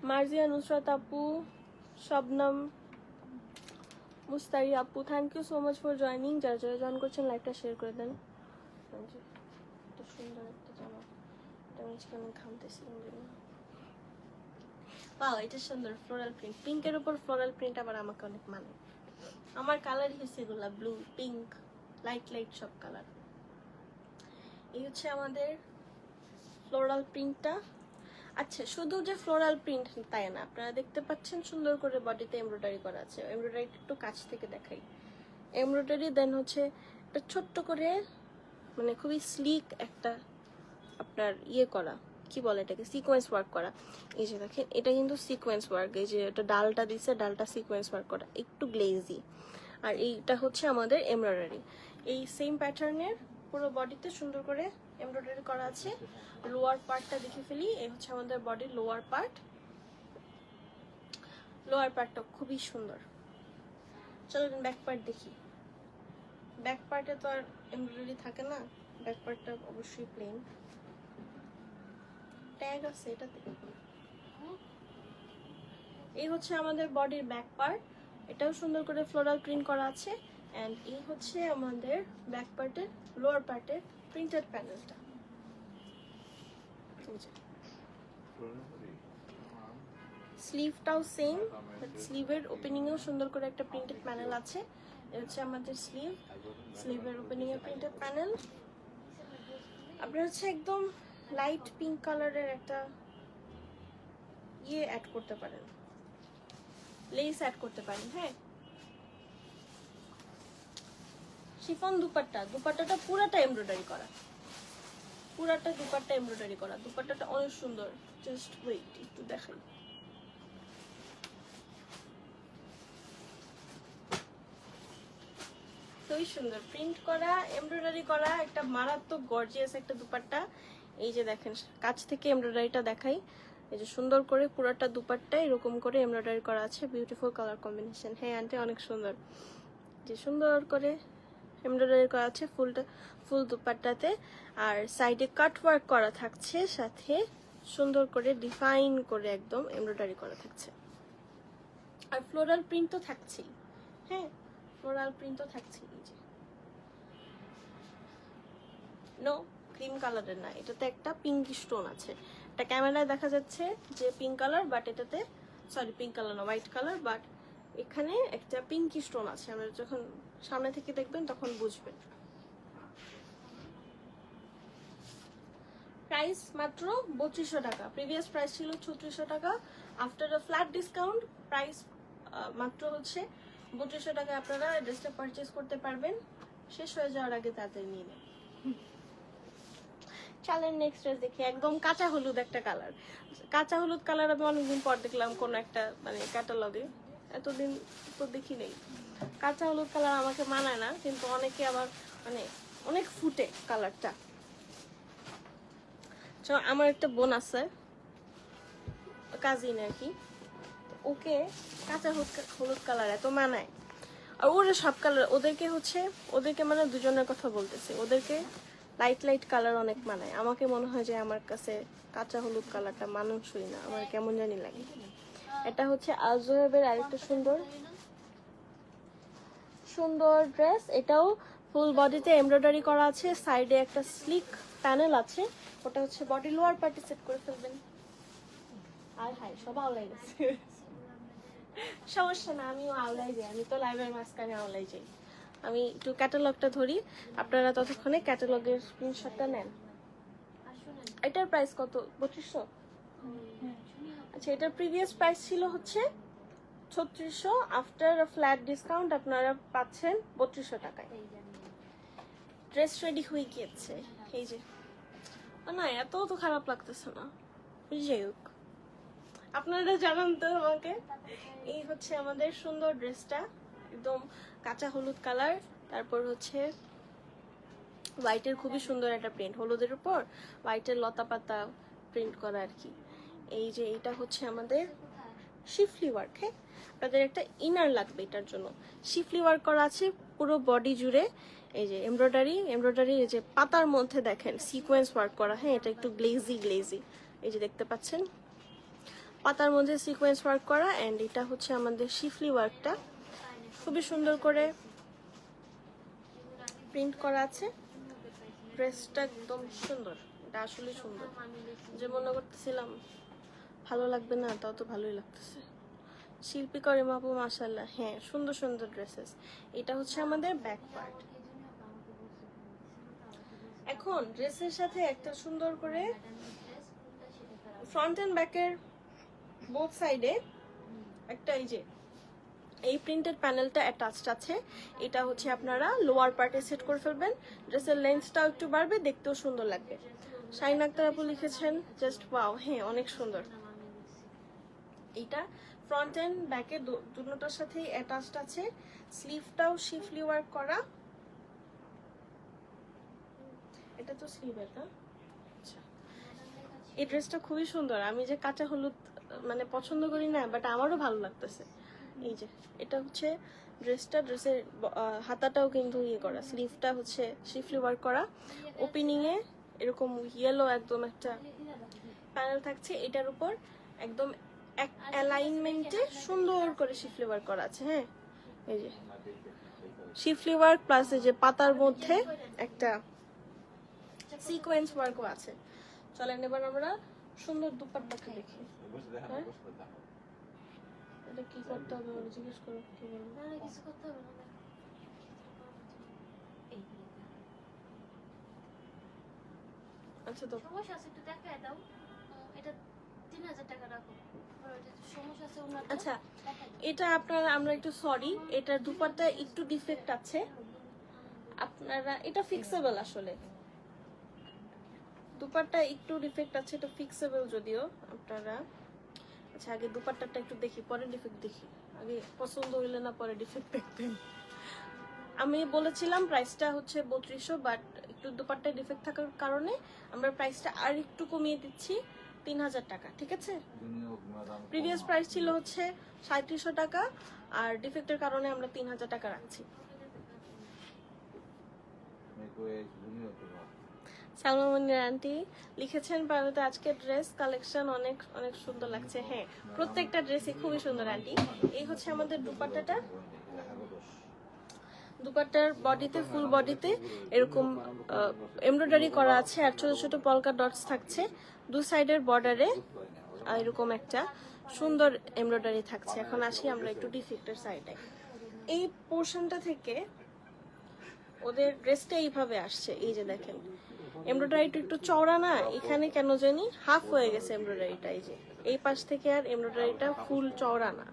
মার্জিয়া, নুসরাত আপু, শবনম, মুস্তারি আপু, thank you so much for joining. যারা যারা জয়েন করছেন লাইভটা শেয়ার করে দেন। এত সুন্দর একটা জামা, এটা আমি খামতেছিলাম। পাও, এটা সুন্দর ফ্লোরাল প্রিন্ট, পিঙ্কের উপর ফ্লোরাল প্রিন্ট আবার আমাকে অনেক মানে। আমার কালারই হচ্ছে এগুলা, ব্লু, পিঙ্ক, লাইট লাইট সব কালার। এই হচ্ছে আমাদের ফ্লোরাল প্রিন্টটা। আচ্ছা, শুধু যে ফ্লোরাল প্রিন্ট তাই না, আপনারা দেখতে পাচ্ছেন সুন্দর করে বডিতে এমব্রয়ডারি করা আছে। এমব্রয়ডারি একটু কাছ থেকে দেখাই। এমব্রয়ডারি দেন হচ্ছে একটা ছোট্ট করে, মানে খুবই স্লিক একটা আপনার ইয়ে করা, কি বলে এটাকে, সিকোয়েন্স ওয়ার্ক করা। এই যে দেখেন, এটা কিন্তু সিকোয়েন্স ওয়ার্ক। এই যে এটা ডালটা দিছে, ডালটা সিকোয়েন্স ওয়ার্ক করা, একটু গ্লেজি। আর এইটা হচ্ছে আমাদের এমব্রয়ডারি। এই সেম প্যাটার্নের পুরো বডিতে সুন্দর করে এমব্রয়ডারি করা আছে। লোয়ার পার্টটা দেখে ফেলি, এই হচ্ছে আমাদের বডির লোয়ার পার্ট। লোয়ার পার্টটা খুবই সুন্দর। চলো ব্যাক পার্ট দেখি। ব্যাক পার্টে তো আর এমব্রয়ডারি থাকে না, ব্যাক পার্টটা অবশ্যই প্লেন। ট্যাগ আছে এটাতে। এই হচ্ছে আমাদের বডির ব্যাক পার্ট, এটাও সুন্দর করে ফ্লোরাল প্রিন্ট করা আছে। এন্ড এই হচ্ছে আমাদের ব্যাক পার্টের লোয়ার পার্টের প্রিন্টেড প্যানেলটা। স্লিভটাও সেম, বাট স্লিভের ওপেনিং এও সুন্দর করে একটা প্রিন্টেড প্যানেল আছে। এটা হচ্ছে আমাদের স্লিভ, স্লিভের ওপেনিং এর প্রিন্টেড প্যানেল। আপনার হচ্ছে একদম লাইট পিঙ্ক কালারের একটা ইয়ে অ্যাড করতে পারেন, লেস অ্যাড করতে পারেন। হ্যাঁ, শিফন দুপাট্টা, দুপাট্টাটা পুরাটা এমব্রয়ডারি করা, পুরাটা দুপাট্টা এমব্রয়ডারি করা। দুপাট্টাটা অনেক সুন্দর, জাস্ট ওয়েট একটু দেখাই। খুবই সুন্দর প্রিন্ট করা, এমব্রয়ডারি করা, একটা মারাত্মক গর্জিয়াস একটা দুপাট্টা। এই যে দেখেন, কাছ থেকে এমব্রয়ডারিটা দেখাই। এই যে সুন্দর করে পুরোটা দুপাট্টা এরকম করে এমব্রয়ডারি করা আছে, বিউটিফুল কালার কম্বিনেশন। হ্যাঁ আন্টি, অনেক সুন্দর। যে সুন্দর করে এমব্রয়ডারি করা আছে ফুল দুপাট্টাতে, আর সাইডে কাট ওয়ার্ক করা থাকছে, সাথে সুন্দর করে ডিফাইন করে একদম এমব্রয়ডারি করা থাকছে। আর ফ্লোরাল প্রিন্ট তো থাকছেই। হ্যাঁ, ফ্লোরাল প্রিন্ট তো থাকছেই। এই যে নো ক্রিম কালারের না, এটাতে একটা পিঙ্ক স্টোন আছে। এটা ক্যামেরায় দেখা যাচ্ছে যে পিঙ্ক কালার, বাট এটাতে সরি পিঙ্ক কালার না, হোয়াইট কালার, বাট এখানে একটা পিঙ্ক স্টোন আছে। আমরা যখন সামনে থেকে দেখবেন তখন বুঝবেন। প্রাইস মাত্র 3200 টাকা, প্রিভিয়াস প্রাইস ছিল 3600 টাকা। After a flat discount price মাত্র হচ্ছে 3200 টাকা। আপনারা ড্রেসটা পারচেজ করতে পারবেন, শেষ হয়ে যাওয়ার আগে তাড়াতাড়ি নিয়ে নেন। চলেন নেক্সট ড্রেস দেখি। একদম কাঁচা হলুদ একটা কালার, কাঁচা হলুদ কালার আমি অনেকদিন পর দেখলাম কোন একটা মানে ক্যাটালগে, এতদিন তো দেখি নেই। কাঁচা হলুদ কালার আমাকে মানায় না, কিন্তু অনেকে আবার মানে অনেক ফুটে কালারটা। আমার একটা বোন আছে, কাজিন আর কি, ওকে কাঁচা হলুদ কালার এত মানায়। আর ওরা সব কালার, ওদেরকে মানে দুজনের কথা বলতেছে, ওদেরকে লাইট লাইট কালার অনেক মানায়। আমাকে মনে হয় যে আমার কাছে কাঁচা হলুদ কালারটা মানানসই না, আমার কেমন জানি লাগে। এটা হচ্ছে আজওয়েবের আরেকটা সুন্দর ড্রেস। এটাও ফুল বডিতে এমব্রয়ডারি করা আছে, সাইডে একটা স্লিক প্যানেল আছে। ওটা হচ্ছে বডি লোয়ার পার্টি সেট করে ফেলবেন। আর হাই সব আওলাই গেছে, সমস্যা না, আমিও আওলাই যাই, আমি তো লাইভের মাঝখানে আওলাই যাই। আমি একটু ক্যাটালগটা ধরি, আপনারা ততক্ষণে ক্যাটালগের স্ক্রিনশটটা নেন। এটার প্রাইস কত? 3200। আচ্ছা, এটার প্রিভিয়াস প্রাইস ছিল হচ্ছে 3600। আফটার ফ্ল্যাট ডিসকাউন্ট আপনারা পাচ্ছেন 3200 টাকায়। ড্রেস রেডি হয়ে গিয়েছে। এই যে না, এত তো খারাপ লাগতেছে না। যাই হোক, আপনারা জানান তো আমাকে। এই হচ্ছে আমাদের সুন্দর ড্রেসটা, একদম কাঁচা হলুদ কালার, তারপর হচ্ছে হোয়াইটের খুবই সুন্দর একটা প্রিন্ট, হলুদের উপর হোয়াইটের লতা পাতা প্রিন্ট করা আর কি। এই যে এটা হচ্ছে আমাদের শিফলি ওয়ার্ক। হ্যাঁ, আপনাদের একটা ইনার লাগবে এটার জন্য। শিফলি ওয়ার্ক করা আছে পুরো বডি জুড়ে। এই যে এমব্রয়ডারি, এই যে পাতার মধ্যে দেখেন সিকোয়েন্স ওয়ার্ক করা। হ্যাঁ, এটা একটু গ্লেজি, এই যে দেখতে পাচ্ছেন পাতার মধ্যে সিকোয়েন্স ওয়ার্ক করা। এন্ড এটা হচ্ছে আমাদের শিফলি ওয়ার্কটা খুবই সুন্দর করে প্রিন্ট করা আছে। ড্রেসটা একদম সুন্দর, এটা আসলে সুন্দর। যে মনে করতেছিলাম ভালো লাগবে না, তাও তো ভালোই লাগতেছে। শিল্পী করে মাপু, মাশাআল্লাহ। হ্যাঁ, সুন্দর সুন্দর ড্রেসেস। এটা হচ্ছে আমাদের ব্যাক পার্ট। এখন ড্রেসের সাথে একটা সুন্দর করে ফ্রন্ট এন্ড ব্যাকের বোথ সাইডে একটা এই প্রিন্টেড প্যানেলটা অ্যাটাচড আছে। এটা হচ্ছে আপনারা লোয়ার পার্টে সেট করে ফেলবেন। ড্রেসের লেন্থটাও একটু বাড়বে, দেখতেও সুন্দর লাগবে। শাহিন আক্তার আপু লিখেছেন জাস্ট ওয়াও। হ্যাঁ, অনেক সুন্দর। এটা ফ্রন্ট এন্ড ব্যাকে দুটোটার সাথেই অ্যাটাচড আছে। স্লিভটাও শিফলি ওয়ার্ক করা। এটা তো স্লিভের না? আচ্ছা, এই ড্রেসটা খুবই সুন্দর। আমি যে কাঁচা হলুদ মানে পছন্দ করি না, বাট আমারও ভালো লাগতেছে। এই যে এটা হচ্ছে ড্রেসটা, ড্রেসের হাতাটাও কিন্তু ইয়ে করা, স্লিভটা হচ্ছে শিফলি ওয়ার্ক করা, ওপেনিং এ এরকম ইয়েলো একদম একটা প্যানেল থাকছে, এটার উপর একদম এক অ্যালাইনমেন্টে সুন্দর করে শিফলি ওয়ার্ক করা আছে। হ্যাঁ, এই যে শিফলি ওয়ার্ক প্লাস এই যে পাতার মধ্যে একটা সিকোয়েন্স ওয়ার্কও আছে। চলেন এবার আমরা সুন্দর দুপাট্টাটা দেখি। বসে দেখেন, হ্যাঁ? বসে দেখেন। এটা কি করতে হবে বলে জিজ্ঞেস করো, কি বলবো? না, না, কিছু করতে হবে না। এই, আচ্ছা তো সমস্যা আছে, একটু দেখায় দাও। এটা 3000 টাকা রাখো। আর এটা তো সমস্যা আছে ওনার। আচ্ছা, এটা আপনারা, আমরা একটু সরি, এটার দুপাট্টা একটু ডিফেক্ট আছে। আপনারা এটা ফিক্সেবল, আসলে দুপাট্টা একটু ডিফেক্ট আছে, এটা ফিক্সেবল যদিও আপনারা। আচ্ছা, আগে দুপাট্টাটা একটু দেখি, পরে ডিফেক্ট দেখি। আগে পছন্দ হইলে না পরে ডিফেক্ট দেখবেন। আমি বলেছিলাম প্রাইসটা হচ্ছে 3200, বাট একটু দুপাট্টায় ডিফেক্ট থাকার কারণে আমরা প্রাইসটা আর একটু কমিয়ে দিচ্ছি 3000 টাকা, ঠিক আছে? প্রিভিয়াস প্রাইস ছিল হচ্ছে 3700 টাকা, আর ডিফেক্টের কারণে আমরা 3000 টাকা রাখছি। সালমা মুনির আন্টি লিখেছেন, পারমিতা আজকের ড্রেস কালেকশন অনেক অনেক সুন্দর লাগছে। হ্যাঁ, প্রত্যেকটা ড্রেসই খুবই সুন্দর আন্টি। এই হচ্ছে আমাদের দুপাট্টাটা। দুপাট্টার বডিতে, ফুল বডিতে এরকম এমব্রয়ডারি করা আছে, আর ছোট ছোট পলকা ডটস থাকছে দু সাইডের বর্ডারে। এরকম একটা সুন্দর এমব্রয়ডারি থাকছে। এখন আসি আমরা একটু ডিফেক্টের সাইডে। এই পোর্শনটা থেকে ওদের ড্রেসটা এইভাবে আসছে, এই যে দেখেন এমব্রয়ডারিটা একটু চওড়া না, এখানে কেন জানি হাফ হয়ে গেছে এমব্রয়ডারিটা। এই যে এই পাশ থেকে আর এমব্রয়ডারিটা ফুল চওড়া না।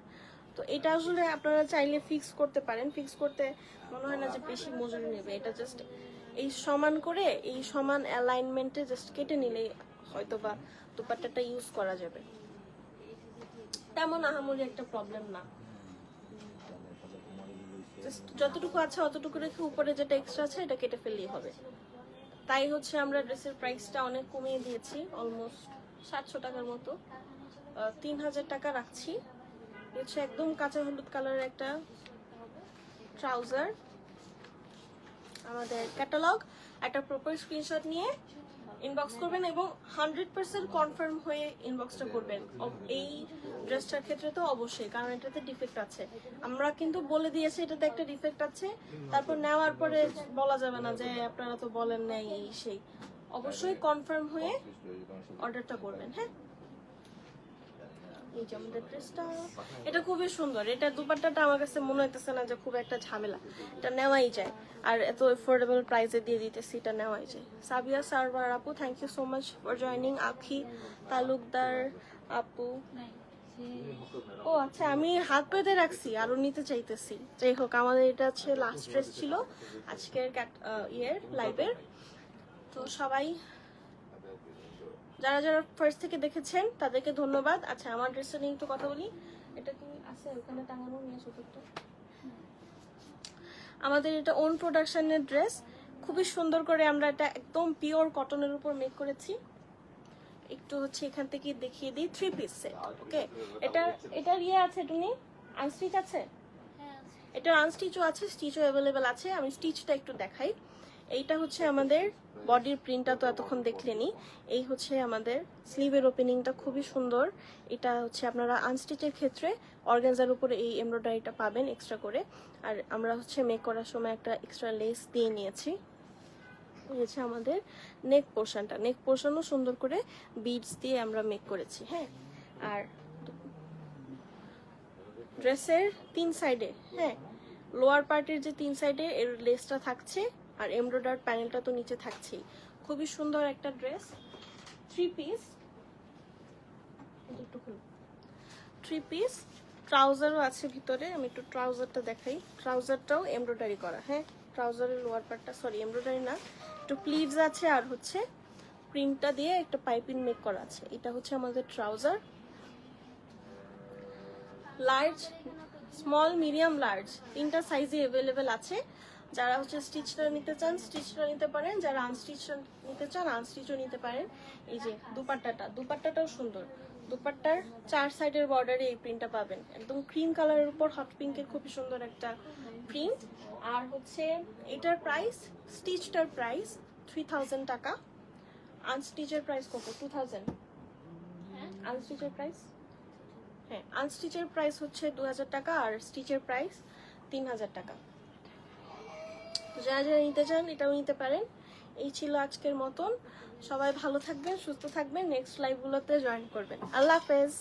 তো এটা আসলে আপনারা চাইলে ফিক্স করতে পারেন। ফিক্স করতে মনে হয় না যে বেশি মজুরি নেবে। এটা জাস্ট এই সমান করে, এই সমান অ্যালাইনমেন্টে জাস্ট কেটে নিলেই হয়তো বা দুপাট্টাটা ইউজ করা যাবে। তেমন আহামরি একটা প্রবলেম না। জাস্ট যতটুকু আছে অতটুকু রেখে উপরে যেটা এক্সট্রা আছে এটা কেটে ফেললেই হবে। তাই হচ্ছে আমরা ড্রেসের প্রাইসটা অনেক কমিয়ে দিয়েছি, অলমোস্ট 700 টাকার মতো। 3000 টাকা রাখছি। হচ্ছে একদম কাঁচা হলুদ কালারের একটা ট্রাউজার। আমাদের ক্যাটালগ একটা প্রপার স্ক্রিনশট নিয়ে ইনবক্স করবেন এবং 100% কনফার্ম হয়ে ইনবক্সটা করবেন। এই ড্রেসটার ক্ষেত্রে তো অবশ্যই, কারণ এটাতে ডিফেক্ট আছে। আমরা কিন্তু বলে দিয়েছি এটাতে একটা ডিফেক্ট আছে, তারপর নেওয়ার পরে বলা যাবে না যে আপনারা তো বলেন নাই এই সেই। অবশ্যই কনফার্ম হয়ে অর্ডারটা করবেন। হ্যাঁ, এই যে আমাদের ড্রেসটা, এটা খুবই সুন্দর। এটা দুপাট্টাটা আমার কাছে মনে হইতেছে না যে খুব একটা ঝামেলা, এটা নেওয়াই যায়। আর এত এফোর্ডেবল প্রাইসে দিয়ে দিতেছি, এটা নেওয়াই যায়। সাবিয়া সারওয়ার আপু, thank you so much for joining. Akhi Talukdar আপু, ও আচ্ছা, আমি হাত পেতে রাখছি, আরো নিতে চাইতেছি। যাই হোক, আমাদের এটা হচ্ছে লাস্ট ড্রেস ছিল আজকের লাইভের। তো সবাই যারা যারা ফার্স্ট থেকে দেখেছেন তাদেরকে ধন্যবাদ। আচ্ছা, আমার ড্রেসটা নিয়ে একটু কথা বলি। এটা কি আছে ওখানে টাঙানো, নিয়ে আসো তো। আমাদের এটা ওন প্রোডাকশনের ড্রেস, খুবই সুন্দর করে আমরা এটা একদম পিওর কটনের উপর মেক করেছি। একটু হচ্ছে এখান থেকে দেখিয়ে দিই, 3 পিস সেট। ওকে, এটার ইয়ে আছে, তুমি আনস্টিচ আছে? এটার আনস্টিচও আছে, স্টিচও অ্যাভেলেবেল আছে। আমি স্টিচটা একটু দেখাই। এইটা হচ্ছে আমাদের বডির প্রিন্টটা তো এতক্ষণ দেখলেনি। এই হচ্ছে আমাদের স্লিভের ওপেনিংটা, খুবই সুন্দর। এটা হচ্ছে আপনারা আনস্টিচের ক্ষেত্রে অর্গানজার উপরে এই এমব্রয়ডারিটা পাবেন এক্সট্রা করে। আর আমরা হচ্ছে মেক করার সময় একটা এক্সট্রা লেস দিয়ে নিয়েছি। এই হচ্ছে আমাদের নেক পোর্শনটা, নেক পোর্শনও সুন্দর করে বিডস দিয়ে আমরা মেক করেছি। হ্যাঁ, আর ড্রেসের 3 সাইডে, হ্যাঁ, লোয়ার পার্টের যে 3 সাইডে এর লেসটা থাকছে, আর এমব্রয়ডারি প্যানেলটা তো নিচে থাকছেই। খুবই সুন্দর একটা ড্রেস, 3 পিস। 3 পিস ট্রাউজারও আছে ভিতরে। আমি একটু ট্রাউজারটা দেখাই। ট্রাউজারটাও এমব্রয়ডারি করা। হ্যাঁ, ট্রাউজারের লোয়ার পার্টটা, সরি এমব্রয়ডারি না, একটু প্লিভস আছে, আর হচ্ছে প্রিন্টটা দিয়ে একটা পাইপিং মেক করা আছে। এটা হচ্ছে আমাদের trouser. Large, small, medium, large 3টা সাইজে অ্যাভেলেবেল আছে। যারা হচ্ছে স্টিচটা নিতে চান স্টিচটা নিতে পারেন, যারা আনস্টিচ নিতে চান আনস্টিচও নিতে পারেন। এই যে দুপাট্টাটাও সুন্দর, দুপাট্টার 4 সাইডের বর্ডারে এই প্রিন্টটা পাবেন, একদম ক্রিম কালারের উপর হট পিঙ্কের খুবই সুন্দর একটা প্রিন্ট। আর হচ্ছে এটার প্রাইস, স্টিচটার প্রাইস 3000 টাকা, আনস্টিচের প্রাইস কত? 2000। আনস্টিচের প্রাইস, হ্যাঁ আনস্টিচের প্রাইস হচ্ছে 2000 টাকা আর স্টিচের প্রাইস 3000 টাকা। তো যারা যারা নিতে চান এটাও নিতে পারেন। এই ছিল আজকের মতন, সবাই ভালো থাকবেন, সুস্থ থাকবেন, নেক্সট লাইভগুলোতে জয়েন করবেন। আল্লাহ হাফেজ।